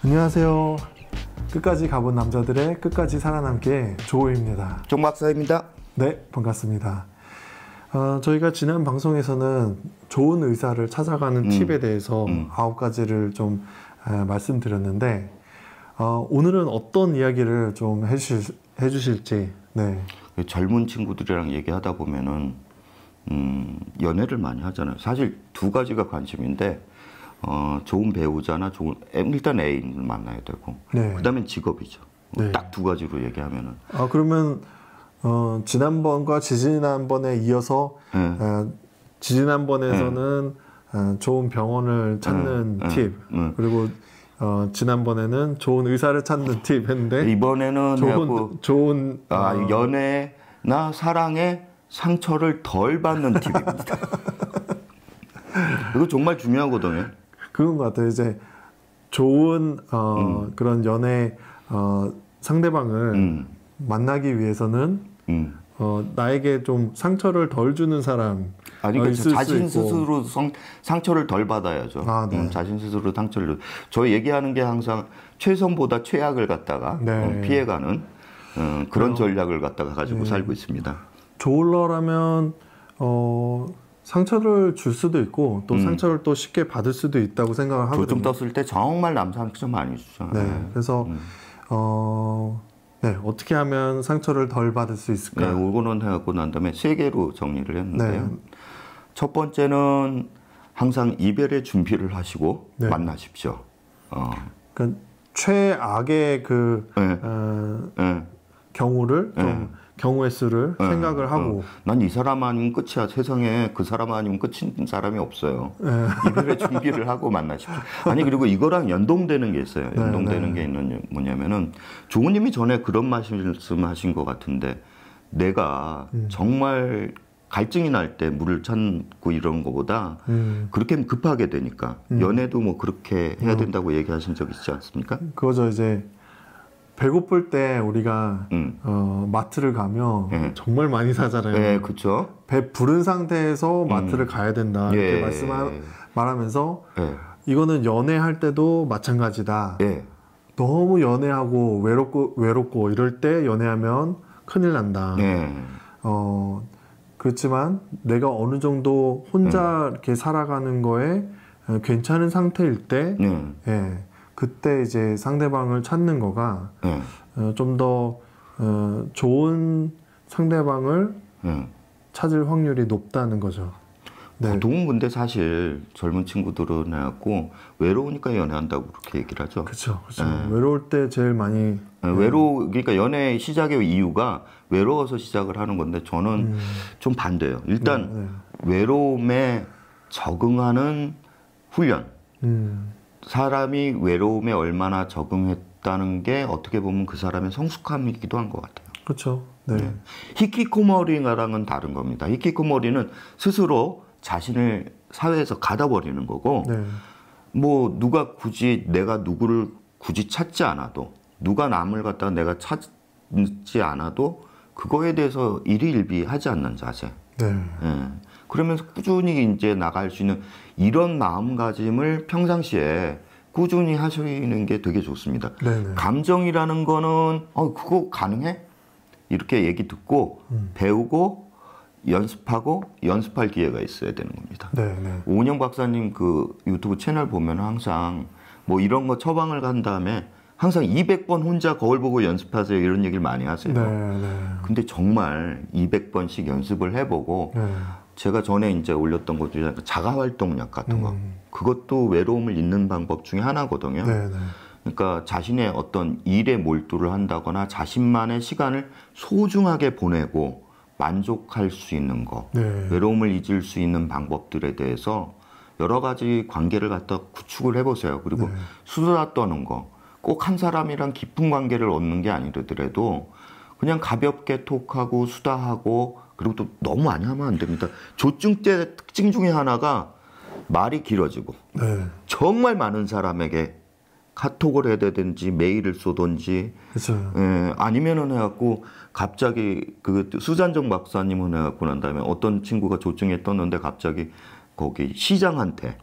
안녕하세요. 끝까지 가본 남자들의 끝까지 살아남기의 조호입니다. 종 박사입니다. 네, 반갑습니다. 저희가 지난 방송에서는 좋은 의사를 찾아가는 팁에 대해서 9가지를 좀 말씀드렸는데 오늘은 어떤 이야기를 좀 해주실지. 네. 젊은 친구들이랑 얘기하다 보면은 연애를 많이 하잖아요. 사실 두 가지가 관심인데 좋은 배우자나 일단 애인을 만나야 되고 네. 그다음에 직업이죠. 네. 딱 두 가지로 얘기하면은. 그러면 지난번과 지지난번에 이어서 지지난번에서는 좋은 병원을 찾는 팁 그리고 지난번에는 좋은 의사를 찾는 팁 했는데 이번에는 좋은 연애나 사랑에 상처를 덜 받는 팁입니다. 이거 정말 중요하거든요. 그런 것 같아요. 이제 좋은 그런 연애 상대방을 만나기 위해서는 나에게 좀 상처를 덜 주는 사람 자신 스스로 상처를 덜 받아야죠. 네. 자신 스스로 상처를. 저 얘기하는 게 항상 최선보다 최악을 갖다가 피해가는 그런 전략을 갖다가 가지고 살고 있습니다. 좋으려면 상처를 줄 수도 있고 또 상처를 또 쉽게 받을 수도 있다고 생각을 하거든요. 조금 떴을 때 정말 남 상처 많이 주죠. 네, 그래서 어떻게 하면 상처를 덜 받을 수 있을까? 네, 이거는 해갖고 난 다음에 3개로 정리를 했는데요. 첫 번째는 항상 이별의 준비를 하시고 만나십시오. 그러니까 최악의 경우를 좀 경우의 수를 생각을 하고 난 이 사람 아니면 끝이야. 세상에 그 사람 아니면 끝인 사람이 없어요. 이별의 준비를 하고 만나십시오. 아니 그리고 이거랑 연동되는 게 있어요. 연동되는 게 뭐냐면은 조우님이 전에 그런 말씀하신 것 같은데 내가 정말 갈증이 날 때 물을 찾고 이런 거보다 그렇게 급하게 되니까 연애도 뭐 그렇게 해야 된다고 얘기하신 적 있지 않습니까? 그거죠. 이제 배고플 때 우리가 마트를 가면 정말 많이 사잖아요. 네, 그렇죠. 배 부른 상태에서 마트를 가야 된다 이렇게 말하면서 이거는 연애할 때도 마찬가지다. 너무 연애하고 외롭고 이럴 때 연애하면 큰일 난다. 그렇지만 내가 어느 정도 혼자 이렇게 살아가는 거에 괜찮은 상태일 때 그때 이제 상대방을 찾는 거가 좀 더 좋은 상대방을 찾을 확률이 높다는 거죠. 보통은 근데 사실 젊은 친구들은 해갖고 외로우니까 연애한다고 그렇게 얘기를 하죠. 그렇죠. 외로울 때 제일 많이 그러니까 연애 시작의 이유가 외로워서 시작을 하는 건데 저는 좀 반대예요. 일단 외로움에 적응하는 훈련. 사람이 외로움에 얼마나 적응했다는 게 어떻게 보면 그 사람의 성숙함이기도 한 것 같아요. 그렇죠. 히키코모리랑은 다른 겁니다. 히키코모리는 스스로 자신을 사회에서 가둬버리는 거고 뭐 내가 누구를 굳이 찾지 않아도 누가 남을 갖다가 내가 찾지 않아도 그거에 대해서 일희일비하지 않는 자세. 그러면서 꾸준히 이제 나갈 수 있는 이런 마음가짐을 평상시에 꾸준히 하시는 게 되게 좋습니다. 감정이라는 거는 그거 가능해? 이렇게 얘기 듣고 배우고 연습하고 연습할 기회가 있어야 되는 겁니다. 오은영 박사님 그 유튜브 채널 보면 항상 뭐 이런 거 처방을 간 다음에 항상 200번 혼자 거울 보고 연습하세요 이런 얘기를 많이 하세요. 근데 정말 200번씩 연습을 해보고 제가 전에 이제 올렸던 것 중에 자가활동약 같은 거 그것도 외로움을 잊는 방법 중에 하나거든요. 그러니까 자신의 어떤 일에 몰두를 한다거나 자신만의 시간을 소중하게 보내고 만족할 수 있는 거 외로움을 잊을 수 있는 방법들에 대해서 여러 가지 관계를 갖다 구축을 해보세요. 그리고 수다 떠는 거 꼭 한 사람이랑 깊은 관계를 얻는 게 아니더라도 그냥 가볍게 톡하고 수다하고 그리고 또 너무 많이 하면 안 됩니다. 조증때 특징 중에 하나가 말이 길어지고 정말 많은 사람에게 카톡을 해야 되든지 메일을 쏘든지 아니면은 해갖고 갑자기 그 수잔정 박사님은 해갖고 난 다음에 어떤 친구가 조증에 떴는데 갑자기 거기 시장한테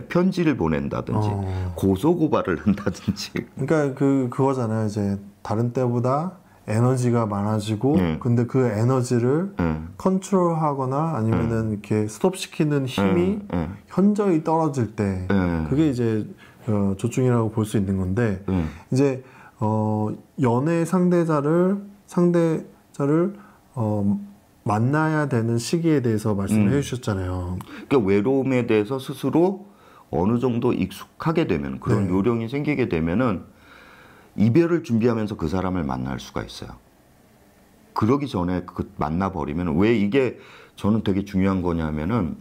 편지를 보낸다든지 고소고발을 한다든지. 그러니까 그거잖아요. 이제 다른 때보다 에너지가 많아지고 근데 그 에너지를 컨트롤하거나 아니면은 이렇게 스톱시키는 힘이 현저히 떨어질 때 그게 이제 조증이라고 볼 수 있는 건데 이제 연애 상대자를 만나야 되는 시기에 대해서 말씀을 해주셨잖아요. 그러니까 외로움에 대해서 스스로 어느 정도 익숙하게 되면 그런 요령이 생기게 되면은 이별을 준비하면서 그 사람을 만날 수가 있어요. 그러기 전에 만나버리면 왜 이게 저는 되게 중요한 거냐면은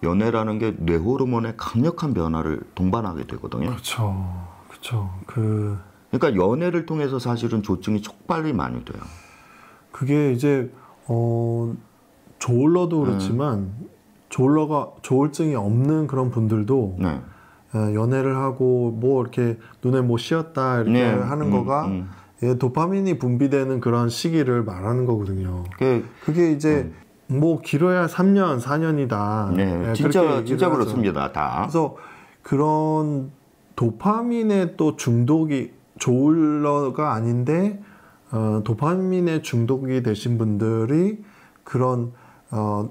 연애라는 게 뇌 호르몬의 강력한 변화를 동반하게 되거든요. 그렇죠. 그러니까 연애를 통해서 사실은 조증이 촉발이 많이 돼요. 그게 이제 조울러도 그렇지만 조울증이 없는 그런 분들도 연애를 하고 뭐 이렇게 눈에 뭐 씌었다 이렇게 하는 거가 도파민이 분비되는 그런 시기를 말하는 거거든요. 그게 이제 뭐 길어야 3년, 4년이다. 진짜 그렇습니다. 다. 그래서 그런 도파민의 또 중독이 조울러가 아닌데 도파민에 중독이 되신 분들이 그런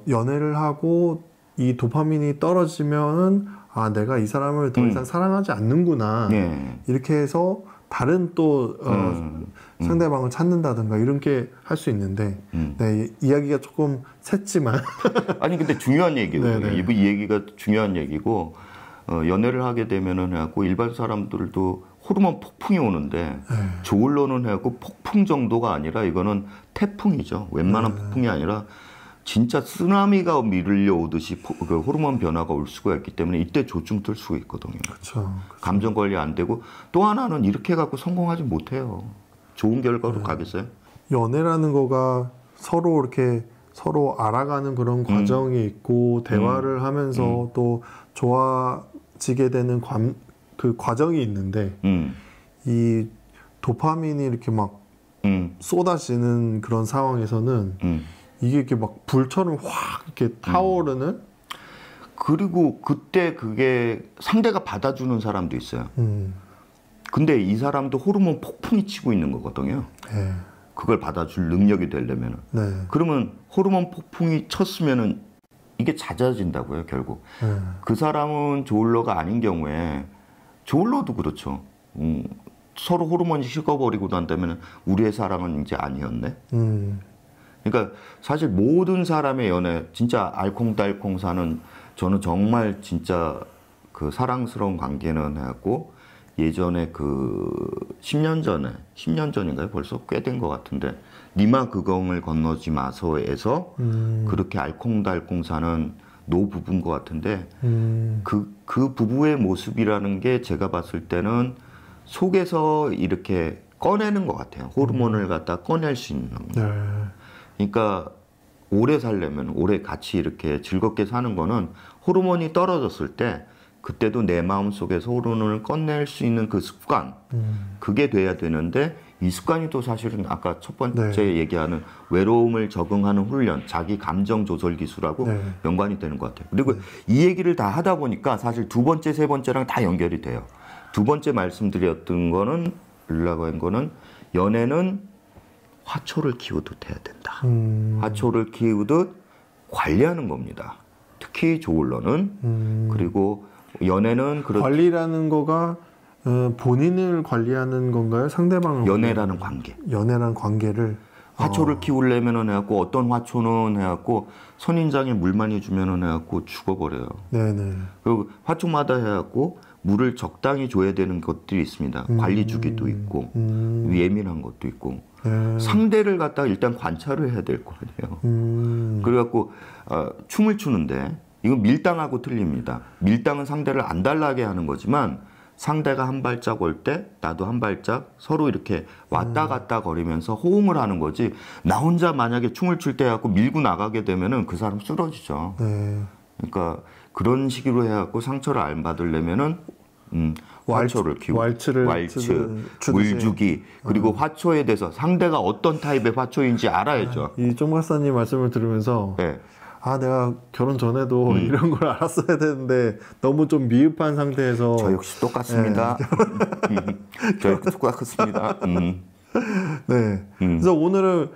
연애를 하고 이 도파민이 떨어지면은 내가 이 사람을 더 이상 사랑하지 않는구나 이렇게 해서 다른 또 상대방을 찾는다든가 이렇게 할 수 있는데 이야기가 조금 샜지만 아니 근데 중요한 얘기거든요. 이 얘기가 중요한 얘기고 연애를 하게 되면은 해갖고 일반 사람들도 호르몬 폭풍이 오는데 조울러는 해갖고 폭풍 정도가 아니라 이거는 태풍이죠. 웬만한 폭풍이 아니라 진짜 쓰나미가 밀려오듯이 그 호르몬 변화가 올 수가 있기 때문에 이때 조증 뜰 수가 있거든요. 그렇죠. 감정 관리 안 되고 또 하나는 이렇게 해갖고 성공하지 못해요. 좋은 결과로 가겠어요? 연애라는 거가 서로 이렇게 서로 알아가는 그런 과정이 있고 대화를 하면서 또 좋아지게 되는 그 과정이 있는데 이 도파민이 이렇게 막 쏟아지는 그런 상황에서는 이게 이렇게 막 불처럼 확 이렇게 타오르는 그리고 그때 그게 상대가 받아주는 사람도 있어요. 근데 이 사람도 호르몬 폭풍이 치고 있는 거거든요. 그걸 받아줄 능력이 되려면 그러면 호르몬 폭풍이 쳤으면은 이게 잦아진다고요, 결국. 그 사람은 조울러가 아닌 경우에 조울러도 그렇죠. 서로 호르몬이 식어버리고 난다면 우리의 사랑은 이제 아니었네. 그러니까 사실 모든 사람의 연애 진짜 알콩달콩 사는 저는 정말 진짜 그 사랑스러운 관계는 해갖고 예전에 그 10년 전인가요? 벌써 꽤 된 것 같은데 니마 그공을 건너지 마소에서 그렇게 알콩달콩 사는 노부부인 것 같은데 그 부부의 모습이라는 게 제가 봤을 때는 속에서 이렇게 꺼내는 것 같아요. 호르몬을 갖다 꺼낼 수 있는. 그러니까 오래 살려면 오래 같이 이렇게 즐겁게 사는 거는 호르몬이 떨어졌을 때 그때도 내 마음 속에서 호르몬을 꺼낼 수 있는 그 습관 그게 돼야 되는데 이 습관이 또 사실은 아까 첫 번째 얘기하는 외로움을 적응하는 훈련, 자기 감정 조절 기술하고 연관이 되는 것 같아요. 그리고 이 얘기를 다 하다 보니까 사실 두 번째, 세 번째랑 다 연결이 돼요. 두 번째 말씀드렸던 거는 연애는 화초를 키우듯 해야 된다. 화초를 키우듯 관리하는 겁니다. 특히 조울러는 그리고 연애는 관리라는 거가 본인을 관리하는 건가요? 상대방을 연애라는 관계. 연애라는 관계를 화초를 키우려면은 해갖고 어떤 화초는 해갖고 선인장에 물 많이 주면은 해갖고 죽어버려요. 그리고 화초마다 해갖고 물을 적당히 줘야 되는 것들이 있습니다. 관리 주기도 있고 예민한 것도 있고 상대를 갖다가 일단 관찰을 해야 될 거 아니에요. 그래갖고 춤을 추는데 이건 밀당하고 틀립니다. 밀당은 상대를 안달나게 하는 거지만 상대가 한 발짝 올 때 나도 한 발짝 서로 이렇게 왔다 갔다 거리면서 호응을 하는 거지 나 혼자 만약에 춤을 출 때 해갖고 밀고 나가게 되면은 그 사람 쓰러지죠. 그러니까 그런 식으로 해갖고 상처를 안 받으려면은 화초를 키우고 waltz, 물주기 그리고 화초에 대해서 상대가 어떤 타입의 화초인지 알아야죠. 이 쫑 박사님 말씀을 들으면서 아, 내가 결혼 전에도 이런 걸 알았어야 되는데 너무 좀 미흡한 상태에서. 저 역시 똑같습니다. 저 역시 똑같습니다. 네. 그래서 오늘은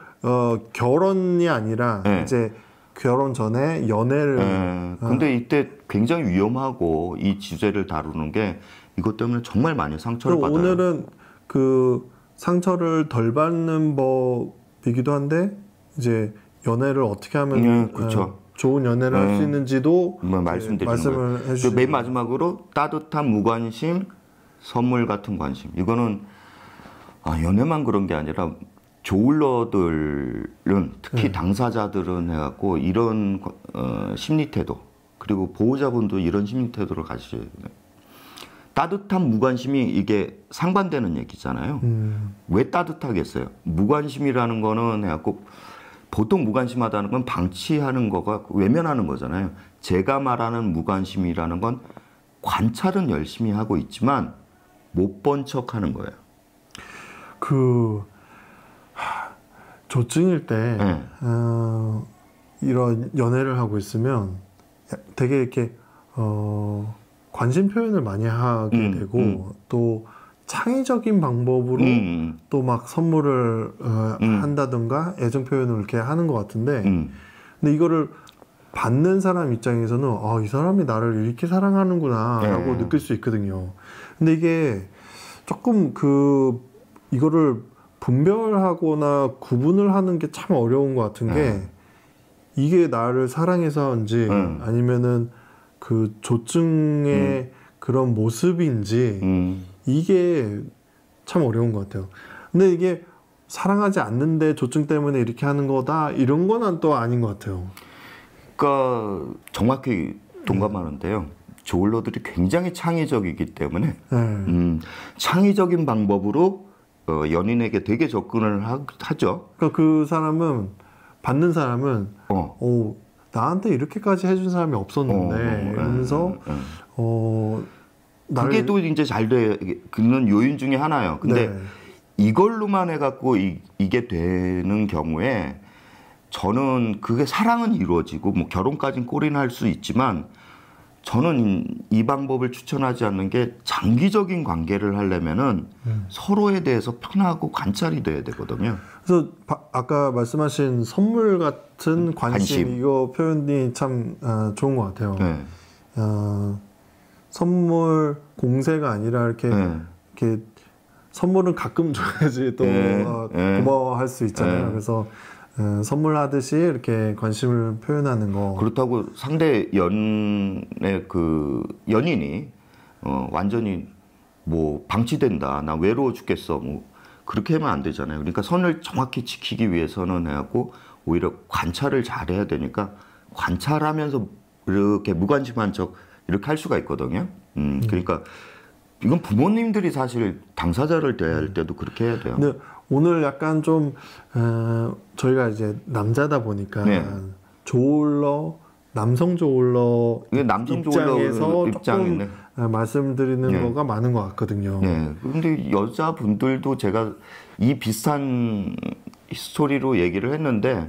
결혼이 아니라 이제 결혼 전에 연애를. 근데 이때 굉장히 위험하고 이 주제를 다루는 게 이것 때문에 정말 많이 상처를 받아요. 오늘은 그 상처를 덜 받는 법이기도 한데 이제 연애를 어떻게 하면 그렇죠. 좋은 연애를 할 수 있는지도 말씀을 해주시고 맨 마지막으로 따뜻한 무관심, 선물 같은 관심. 이거는 연애만 그런 게 아니라 조울러들은 특히 당사자들은 해갖고 이런 심리 태도 그리고 보호자분도 이런 심리 태도를 가지셔야 돼요. 따뜻한 무관심이 이게 상반되는 얘기잖아요. 왜 따뜻하겠어요? 무관심이라는 거는 해갖고 보통 무관심하다는 건 방치하는 거가 외면하는 거잖아요. 제가 말하는 무관심이라는 건 관찰은 열심히 하고 있지만 못 본 척하는 거예요. 조증일 때 이런 연애를 하고 있으면 되게 이렇게 관심 표현을 많이 하게 되고 또 창의적인 방법으로 또 막 선물을 한다든가 애정 표현을 이렇게 하는 것 같은데 근데 이거를 받는 사람 입장에서는 이 사람이 나를 이렇게 사랑하는구나 라고 느낄 수 있거든요. 근데 이게 조금 이거를 분별하거나 구분을 하는 게 참 어려운 것 같은 게 이게 나를 사랑해서인지 아니면은 그 조증의 그런 모습인지 이게 참 어려운 것 같아요. 근데 이게 사랑하지 않는데 조증 때문에 이렇게 하는 거다 이런 건 또 아닌 것 같아요. 그러니까 정확히 동감하는데요. 조울러들이 굉장히 창의적이기 때문에 창의적인 방법으로 연인에게 되게 접근을 하죠. 그러니까 그 사람은 받는 사람은 나한테 이렇게까지 해준 사람이 없었는데 이러면서 그게 또 이제 잘 되는 요인 중에 하나예요. 근데 이걸로만 해갖고 이게 되는 경우에 저는 그게 사랑은 이루어지고 뭐 결혼까지는 꼴이나 할 수 있지만 저는 이 방법을 추천하지 않는 게 장기적인 관계를 하려면은 서로에 대해서 편하고 관찰이 돼야 되거든요. 그래서 아까 말씀하신 선물 같은 관심. 이거 표현이 참 좋은 것 같아요. 선물 공세가 아니라 이렇게 선물은 가끔 줘야지 또 고마워할 수 있잖아요. 그래서 선물하듯이 이렇게 관심을 표현하는 거. 그렇다고 상대 연의 연인이 완전히 뭐 방치된다, 나 외로워 죽겠어, 뭐 그렇게 하면 안 되잖아요. 그러니까 선을 정확히 지키기 위해서는 해갖고 오히려 관찰을 잘해야 되니까 관찰하면서 이렇게 무관심한 척 이렇게 할 수가 있거든요. 그러니까 이건 부모님들이 사실 당사자를 대할 때도 그렇게 해야 돼요. 근데 오늘 약간 좀 저희가 이제 남자다 보니까 조울러, 남성 조울러 입장에서 조금 말씀드리는 거가 많은 것 같거든요. 그런데 여자분들도 제가 이 비슷한 스토리로 얘기를 했는데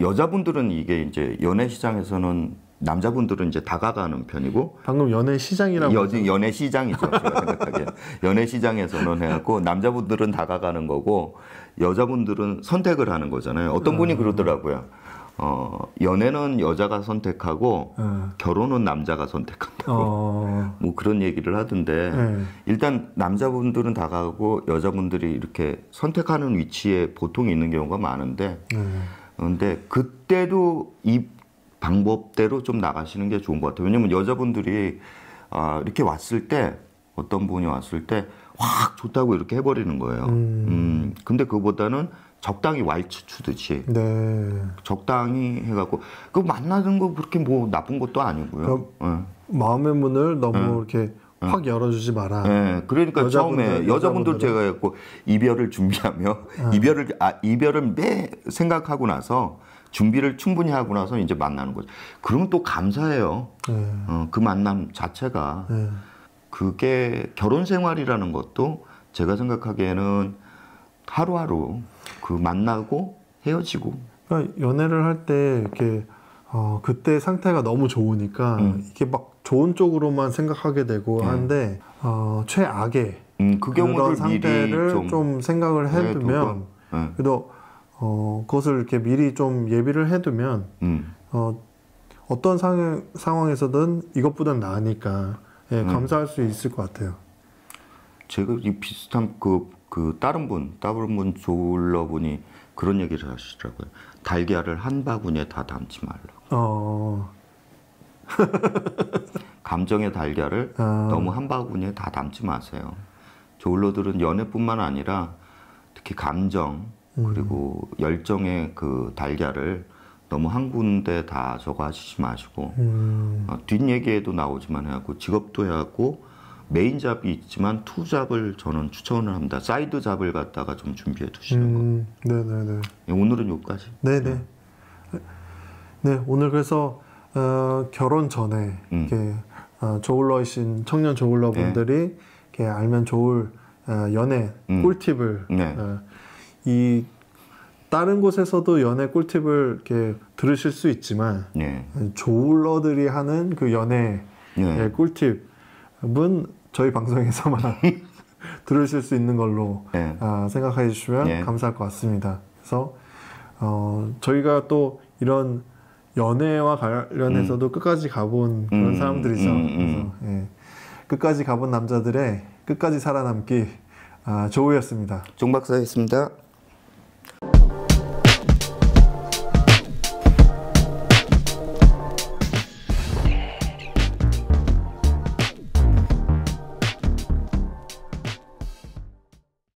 여자분들은 이게 이제 연애 시장에서는 남자분들은 이제 다가가는 편이고 방금 연애 시장이라고 연애 시장이죠. 제가 생각하기에 연애 시장에서는 해갖고 남자분들은 다가가는 거고 여자분들은 선택을 하는 거잖아요. 어떤 분이 그러더라고요. 연애는 여자가 선택하고 결혼은 남자가 선택한다고 뭐 그런 얘기를 하던데 일단 남자분들은 다가가고 여자분들이 이렇게 선택하는 위치에 보통 있는 경우가 많은데 근데 그때도 이 방법대로 좀 나가시는 게 좋은 것 같아요. 왜냐면 여자분들이 이렇게 왔을 때 어떤 분이 왔을 때 확 좋다고 이렇게 해버리는 거예요. 근데 그거보다는 적당히 왈츠 추듯이 적당히 해갖고 그 만나는 거 그렇게 뭐 나쁜 것도 아니고요. 마음의 문을 너무 이렇게 확 열어주지 마라. 그러니까 처음에 여자분들 제가 했고 이별을 준비하며 이별을 매 생각하고 나서 준비를 충분히 하고 나서 이제 만나는 거죠. 그러면 또 감사해요. 그 만남 자체가. 그게 결혼 생활이라는 것도 제가 생각하기에는 하루하루 그 만나고 헤어지고 그러니까 연애를 할 때 이렇게 그때 상태가 너무 좋으니까 이게 막 좋은 쪽으로만 생각하게 되고 하는데 최악의 그 경우를 상태를 좀 생각을 해두면 그래도 그것을 이렇게 미리 좀 예비를 해두면 어떤 상황에서든 이것보단 나으니까 감사할 수 있을 것 같아요. 제가 이 비슷한 다른 분 조울러분이 그런 얘기를 하시더라고요. 달걀을 한 바구니에 다 담지 말라고. 감정의 달걀을 너무 한 바구니에 다 담지 마세요. 조울러들은 연애뿐만 아니라 특히 감정 그리고 열정의 그 달걀을 너무 한 군데 다 저거 하시지 마시고 뒷얘기에도 나오지만 해야하고 직업도 해야하고 메인 잡이 있지만 투 잡을 저는 추천을 합니다. 사이드 잡을 갖다가 좀 준비해 두시는 거. 네네네. 오늘은 여기까지. 네네. 네, 오늘 그래서 결혼 전에 이렇게 조울러이신 청년 조울러분들이 이렇게 알면 좋을 연애 꿀팁을 이 다른 곳에서도 연애 꿀팁을 이렇게 들으실 수 있지만 조울러들이 하는 그 연애 꿀팁은 저희 방송에서만 들으실 수 있는 걸로 생각해 주시면 감사할 것 같습니다. 그래서 저희가 또 이런 연애와 관련해서도 끝까지 가본 그런 사람들이죠. 그래서 끝까지 가본 남자들의 끝까지 살아남기 조우였습니다. 종 박사였습니다.